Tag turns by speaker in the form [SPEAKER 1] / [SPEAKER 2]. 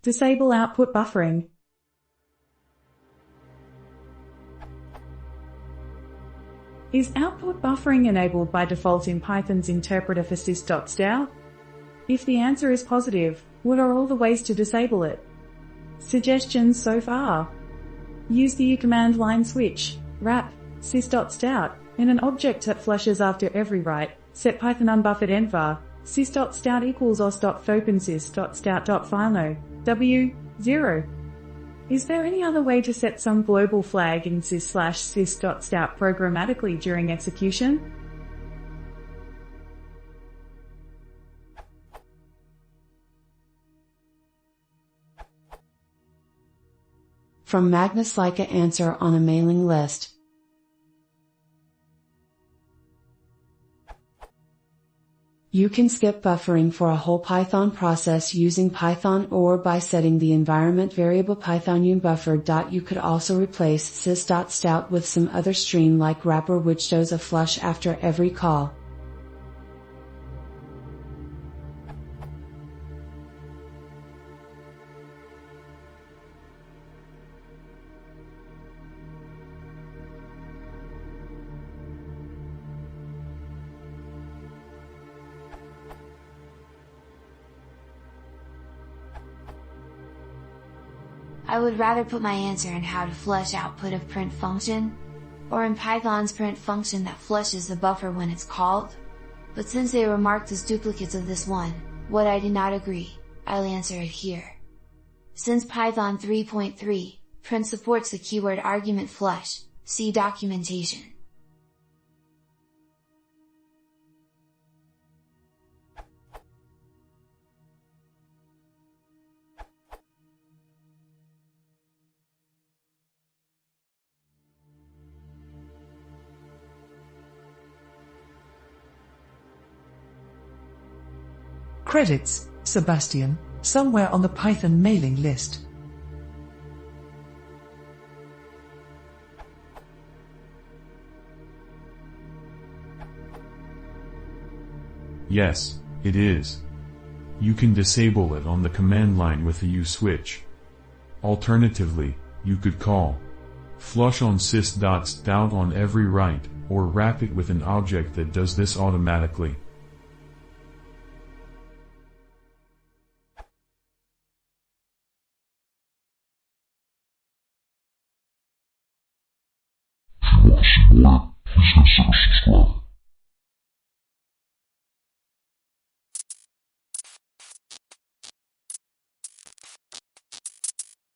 [SPEAKER 1] Disable output buffering. Is output buffering enabled by default in Python's interpreter for stdout? If the answer is positive, what are all the ways to disable it? Suggestions so far. Use the command line switch, wrap, sys.stout, in an object that flushes after every write, set Python unbuffered env, sys.stout equals os.fopensys.stout.fileno, w0. Is there any other way to set some global flag in sys/sys.stout programmatically during execution?
[SPEAKER 2] From Magnus Leica, answer on a mailing list. You can skip buffering for a whole Python process using Python or by setting the environment variable Python unbuffer. You could also replace sys.stout with some other stream like wrapper which shows a flush after every call.
[SPEAKER 3] I would rather put my answer in how to flush output of print function, or in Python's print function that flushes the buffer when it's called. But since they were marked as duplicates of this one, what I do not agree, I'll answer it here. Since Python 3.3, print supports the keyword argument flush, see documentation.
[SPEAKER 4] Credits, Sebastian, somewhere on the Python mailing list.
[SPEAKER 5] Yes, it is. You can disable it on the command line with the U switch. Alternatively, you could call flush on sys.stout on every write, or wrap it with an object that does this automatically.